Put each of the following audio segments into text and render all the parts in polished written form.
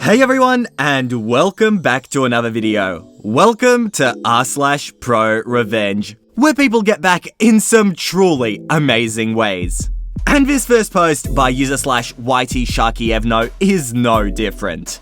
Hey everyone, and welcome back to another video. Welcome to r/ProRevenge, where people get back in some truly amazing ways. And this first post by user/YT Sharkievno is no different.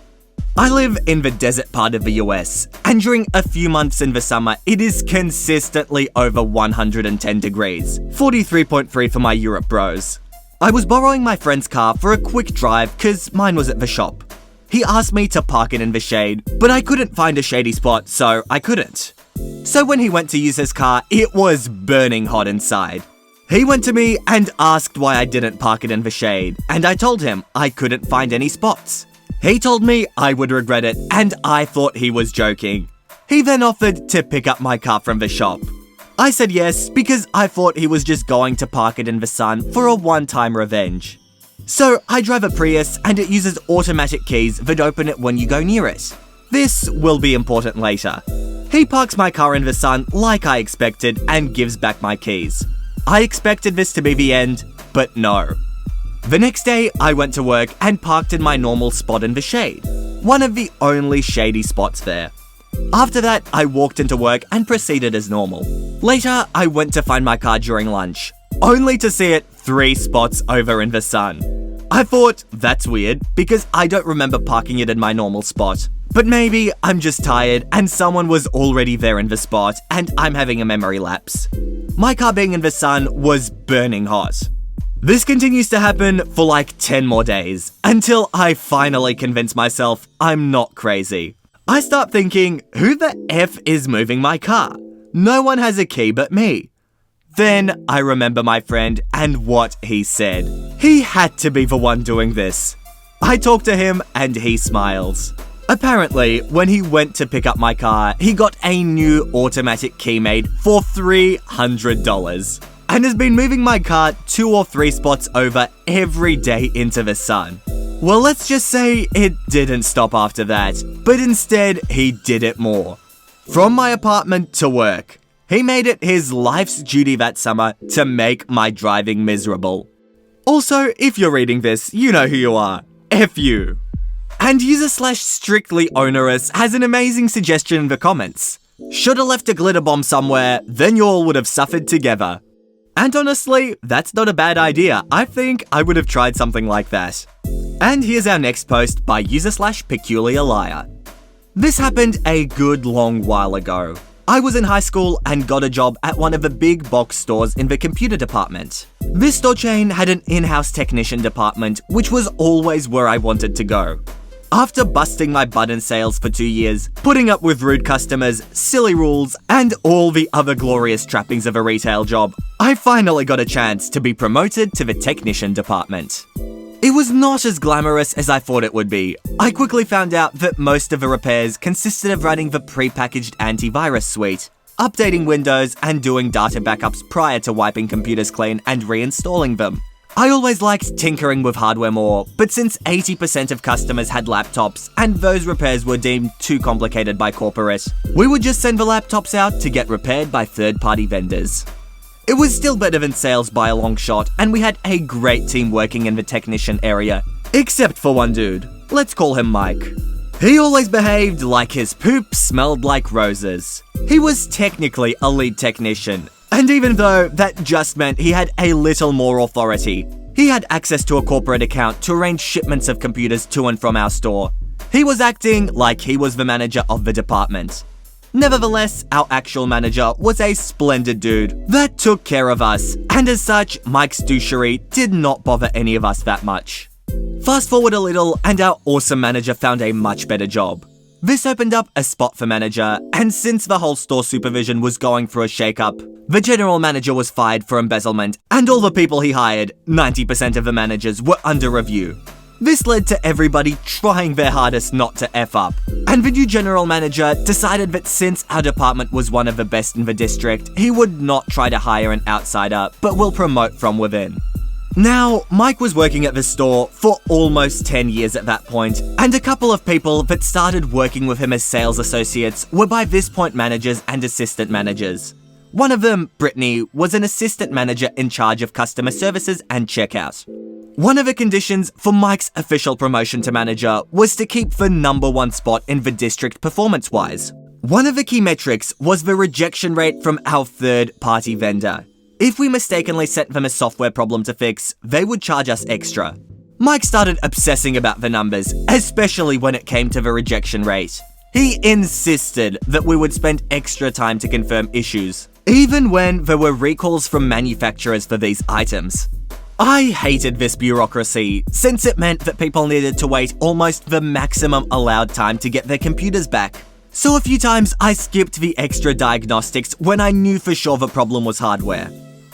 I live in the desert part of the US, and during a few months in the summer, it is consistently over 110 degrees, 43.3 for my Europe bros. I was borrowing my friend's car for a quick drive cause mine was at the shop. He asked me to park it in the shade, but I couldn't find a shady spot, so I couldn't. So when he went to use his car, it was burning hot inside. He went to me and asked why I didn't park it in the shade, and I told him I couldn't find any spots. He told me I would regret it, and I thought he was joking. He then offered to pick up my car from the shop. I said yes because I thought he was just going to park it in the sun for a one-time revenge. So I drive a Prius and it uses automatic keys that open it when you go near it. This will be important later. He parks my car in the sun like I expected and gives back my keys. I expected this to be the end, but no. The next day I went to work and parked in my normal spot in the shade, one of the only shady spots there. After that, I walked into work and proceeded as normal. Later, I went to find my car during lunch, only to see it 3 spots over in the sun. I thought, that's weird, because I don't remember parking it in my normal spot. But maybe I'm just tired and someone was already there in the spot and I'm having a memory lapse. My car being in the sun was burning hot. This continues to happen for like 10 more days, until I finally convince myself I'm not crazy. I start thinking, who the F is moving my car? No one has a key but me. Then I remember my friend and what he said. He had to be the one doing this. I talk to him and he smiles. Apparently, when he went to pick up my car, he got a new automatic key made for $300 and has been moving my car 2 or 3 spots over every day into the sun. Well, let's just say it didn't stop after that, but instead he did it more. From my apartment to work. He made it his life's duty that summer to make my driving miserable. Also, if you're reading this, you know who you are. F you. And user/strictly onerous has an amazing suggestion in the comments. Shoulda left a glitter bomb somewhere, then you all would have suffered together. And honestly, that's not a bad idea. I think I would have tried something like that. And here's our next post by user/peculiar liar. This happened a good long while ago. I was in high school and got a job at one of the big box stores in the computer department. This store chain had an in-house technician department, which was always where I wanted to go. After busting my butt in sales for 2 years, putting up with rude customers, silly rules, and all the other glorious trappings of a retail job, I finally got a chance to be promoted to the technician department. It was not as glamorous as I thought it would be. I quickly found out that most of the repairs consisted of running the pre-packaged antivirus suite, updating Windows, and doing data backups prior to wiping computers clean and reinstalling them. I always liked tinkering with hardware more, but since 80% of customers had laptops and those repairs were deemed too complicated by corporate, we would just send the laptops out to get repaired by third-party vendors. It was still better than sales by a long shot, and we had a great team working in the technician area. Except for one dude. Let's call him Mike. He always behaved like his poop smelled like roses. He was technically a lead technician, and even though that just meant he had a little more authority, he had access to a corporate account to arrange shipments of computers to and from our store. He was acting like he was the manager of the department. Nevertheless, our actual manager was a splendid dude that took care of us, and as such, Mike's douchery did not bother any of us that much. Fast forward a little, and our awesome manager found a much better job. This opened up a spot for manager, and since the whole store supervision was going through a shake-up, the general manager was fired for embezzlement, and all the people he hired, 90% of the managers, were under review. This led to everybody trying their hardest not to F up, and the new general manager decided that since our department was one of the best in the district, he would not try to hire an outsider, but will promote from within. Now, Mike was working at the store for almost 10 years at that point, and a couple of people that started working with him as sales associates were by this point managers and assistant managers. One of them, Brittany, was an assistant manager in charge of customer services and checkout. One of the conditions for Mike's official promotion to manager was to keep the #1 spot in the district performance-wise. One of the key metrics was the rejection rate from our third-party vendor. If we mistakenly sent them a software problem to fix, they would charge us extra. Mike started obsessing about the numbers, especially when it came to the rejection rate. He insisted that we would spend extra time to confirm issues, even when there were recalls from manufacturers for these items. I hated this bureaucracy, since it meant that people needed to wait almost the maximum allowed time to get their computers back. So a few times I skipped the extra diagnostics when I knew for sure the problem was hardware.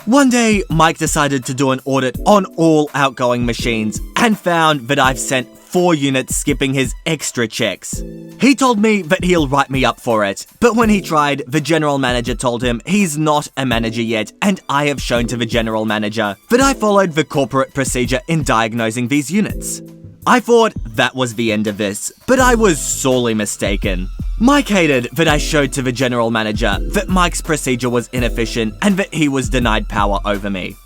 One day, Mike decided to do an audit on all outgoing machines and found that I've sent 4 units skipping his extra checks. He told me that he'll write me up for it, but when he tried, the general manager told him he's not a manager yet, and I have shown to the general manager that I followed the corporate procedure in diagnosing these units. I thought that was the end of this, but I was sorely mistaken. Mike hated that I showed to the general manager that Mike's procedure was inefficient and that he was denied power over me.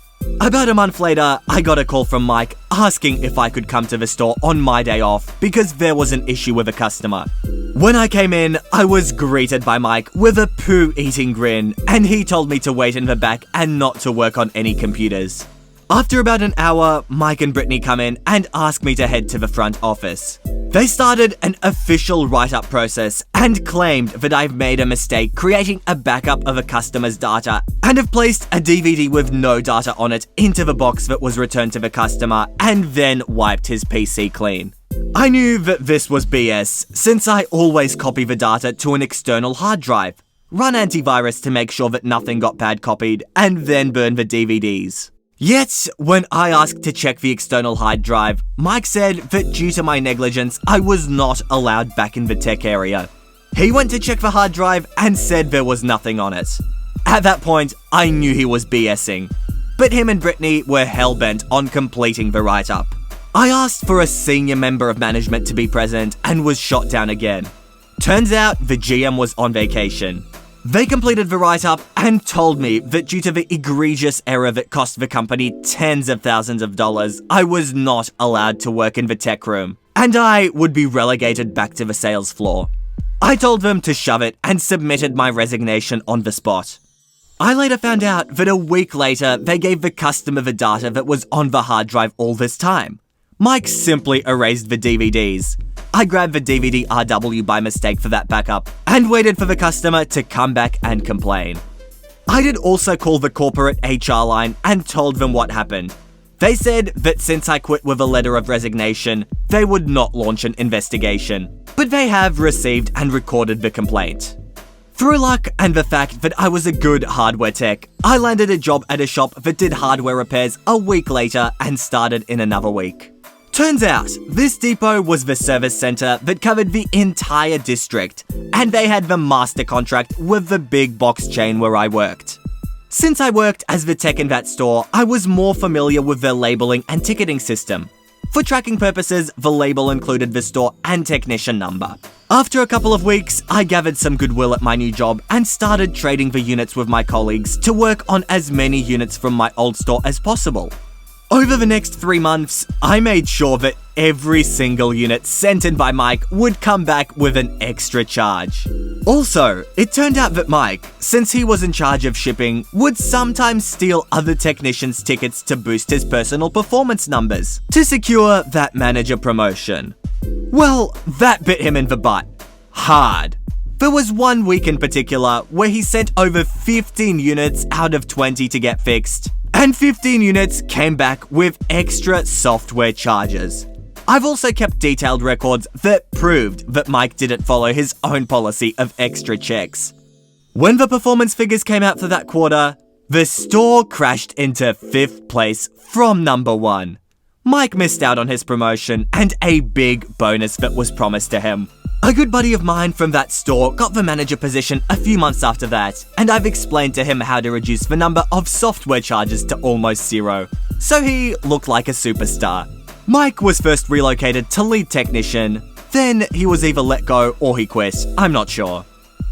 About a month later, I got a call from Mike asking if I could come to the store on my day off because there was an issue with a customer. When I came in, I was greeted by Mike with a poo-eating grin, and he told me to wait in the back and not to work on any computers. After about an hour, Mike and Brittany come in and ask me to head to the front office. They started an official write-up process and claimed that I've made a mistake creating a backup of a customer's data and have placed a DVD with no data on it into the box that was returned to the customer and then wiped his PC clean. I knew that this was BS since I always copy the data to an external hard drive, run antivirus to make sure that nothing got bad copied, and then burn the DVDs. Yet, when I asked to check the external hard drive, Mike said that due to my negligence, I was not allowed back in the tech area. He went to check the hard drive and said there was nothing on it. At that point, I knew he was BSing, but him and Brittany were hell-bent on completing the write-up. I asked for a senior member of management to be present and was shot down again. Turns out the GM was on vacation. They completed the write-up and told me that due to the egregious error that cost the company tens of thousands of dollars, I was not allowed to work in the tech room, and I would be relegated back to the sales floor. I told them to shove it and submitted my resignation on the spot. I later found out that a week later, they gave the customer the data that was on the hard drive all this time. Mike simply erased the DVDs. I grabbed the DVD RW by mistake for that backup and waited for the customer to come back and complain. I did also call the corporate HR line and told them what happened. They said that since I quit with a letter of resignation, they would not launch an investigation, but they have received and recorded the complaint. Through luck and the fact that I was a good hardware tech, I landed a job at a shop that did hardware repairs a week later and started in another week. Turns out, this depot was the service center that covered the entire district, and they had the master contract with the big box chain where I worked. Since I worked as the tech in that store, I was more familiar with their labeling and ticketing system. For tracking purposes, the label included the store and technician number. After a couple of weeks, I gathered some goodwill at my new job and started trading the units with my colleagues to work on as many units from my old store as possible. Over the next 3 months, I made sure that every single unit sent in by Mike would come back with an extra charge. Also, it turned out that Mike, since he was in charge of shipping, would sometimes steal other technicians' tickets to boost his personal performance numbers to secure that manager promotion. Well, that bit him in the butt. Hard. There was one week in particular where he sent over 15 units out of 20 to get fixed, and 15 units came back with extra software charges. I've also kept detailed records that proved that Mike didn't follow his own policy of extra checks. When the performance figures came out for that quarter, the store crashed into 5th place from number 1. Mike missed out on his promotion and a big bonus that was promised to him. A good buddy of mine from that store got the manager position a few months after that, and I've explained to him how to reduce the number of software charges to almost 0. So he looked like a superstar. Mike was first relocated to lead technician, then he was either let go or he quit, I'm not sure.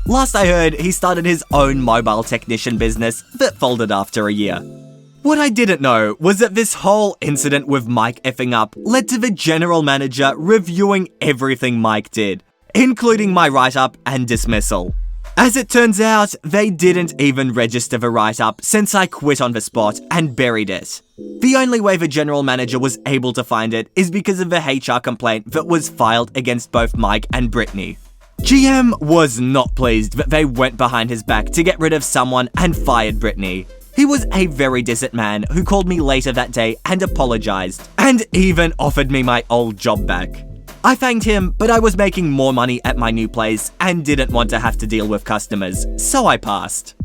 Last I heard, he started his own mobile technician business that folded after a year. What I didn't know was that this whole incident with Mike effing up led to the general manager reviewing everything Mike did, including my write-up and dismissal. As it turns out, they didn't even register the write-up since I quit on the spot and buried it. The only way the general manager was able to find it is because of the HR complaint that was filed against both Mike and Brittany. GM was not pleased that they went behind his back to get rid of someone and fired Brittany. He was a very decent man who called me later that day and apologized, and even offered me my old job back. I thanked him, but I was making more money at my new place and didn't want to have to deal with customers, so I passed.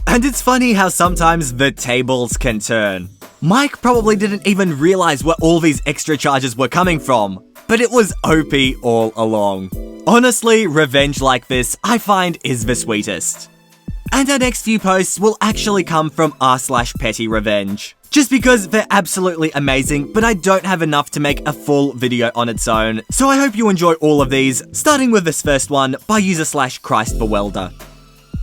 And it's funny how sometimes the tables can turn. Mike probably didn't even realize where all these extra charges were coming from, but it was OP all along. Honestly, revenge like this, I find, is the sweetest. And our next few posts will actually come from r/petty revenge. Just because they're absolutely amazing, but I don't have enough to make a full video on its own, so I hope you enjoy all of these, starting with this first one by user/Christ the Welder.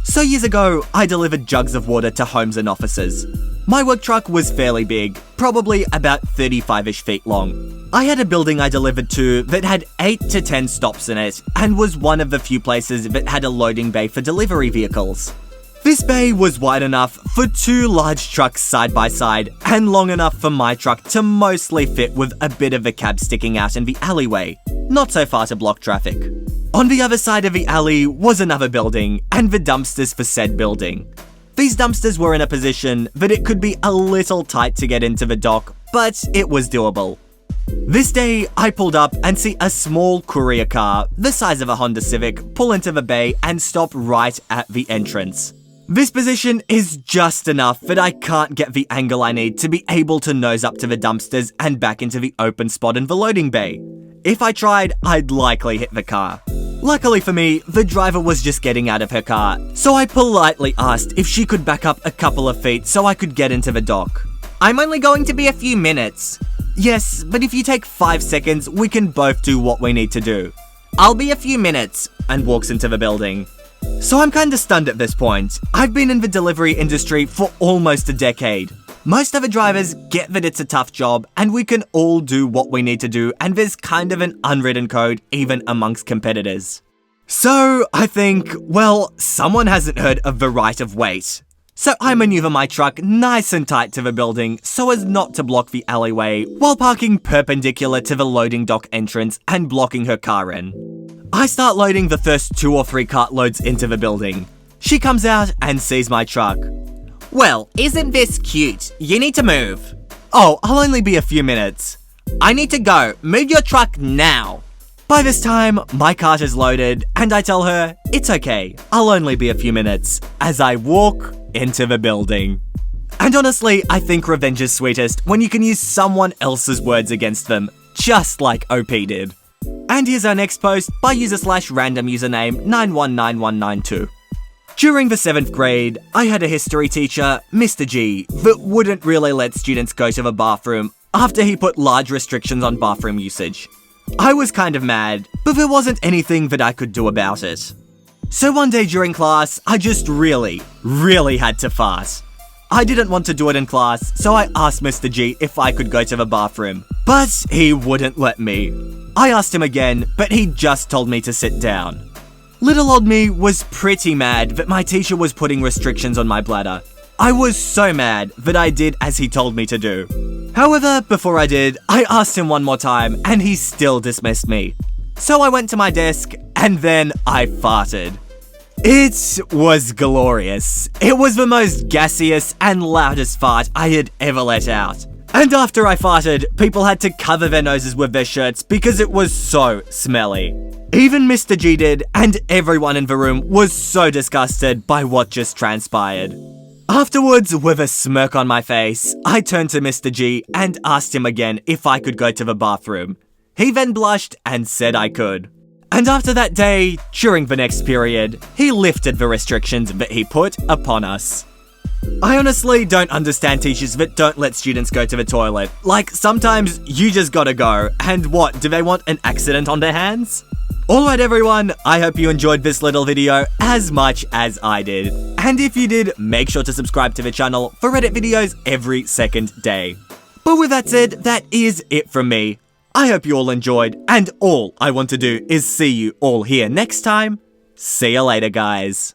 So years ago, I delivered jugs of water to homes and offices. My work truck was fairly big, probably about 35-ish feet long. I had a building I delivered to that had 8 to 10 stops in it, and was one of the few places that had a loading bay for delivery vehicles. This bay was wide enough for 2 large trucks side by side, and long enough for my truck to mostly fit with a bit of the cab sticking out in the alleyway, not so far to block traffic. On the other side of the alley was another building, and the dumpsters for said building. These dumpsters were in a position that it could be a little tight to get into the dock, but it was doable. This day, I pulled up and see a small courier car, the size of a Honda Civic, pull into the bay and stop right at the entrance. This position is just enough that I can't get the angle I need to be able to nose up to the dumpsters and back into the open spot in the loading bay. If I tried, I'd likely hit the car. Luckily for me, the driver was just getting out of her car, so I politely asked if she could back up a couple of feet so I could get into the dock. "I'm only going to be a few minutes." "Yes, but if you take 5 seconds, we can both do what we need to do." "I'll be a few minutes," and walks into the building. So I'm kinda stunned at this point. I've been in the delivery industry for almost a decade. Most other drivers get that it's a tough job and we can all do what we need to do, and there's kind of an unwritten code even amongst competitors. So I think, well, someone hasn't heard of the right of wait. So I maneuver my truck nice and tight to the building so as not to block the alleyway while parking perpendicular to the loading dock entrance and blocking her car in. I start loading the first 2 or 3 cartloads into the building. She comes out and sees my truck. "Well, isn't this cute? You need to move." "Oh, I'll only be a few minutes." "I need to go. Move your truck now." By this time, my cart is loaded, and I tell her, it's okay, I'll only be a few minutes, as I walk into the building. And honestly, I think revenge is sweetest when you can use someone else's words against them, just like OP did. And here's our next post by user/random username 919192. During the 7th grade, I had a history teacher, Mr. G, that wouldn't really let students go to the bathroom after he put large restrictions on bathroom usage. I was kind of mad, but there wasn't anything that I could do about it. So one day during class, I just really had to fart. I didn't want to do it in class, so I asked Mr. G if I could go to the bathroom, but he wouldn't let me. I asked him again, but he just told me to sit down. Little old me was pretty mad that my teacher was putting restrictions on my bladder. I was so mad that I did as he told me to do. However, before I did, I asked him one more time and he still dismissed me. So I went to my desk and then I farted. It was glorious. It was the most gaseous and loudest fart I had ever let out. And after I farted, people had to cover their noses with their shirts because it was so smelly. Even Mr. G did, and everyone in the room was so disgusted by what just transpired. Afterwards, with a smirk on my face, I turned to Mr. G and asked him again if I could go to the bathroom. He then blushed and said I could. And after that day, during the next period, he lifted the restrictions that he put upon us. I honestly don't understand teachers that don't let students go to the toilet. Like, sometimes you just gotta go, and what, do they want an accident on their hands? Alright everyone, I hope you enjoyed this little video as much as I did. And if you did, make sure to subscribe to the channel for Reddit videos every second day. But with that said, that is it from me. I hope you all enjoyed, and all I want to do is see you all here next time. See you later, guys.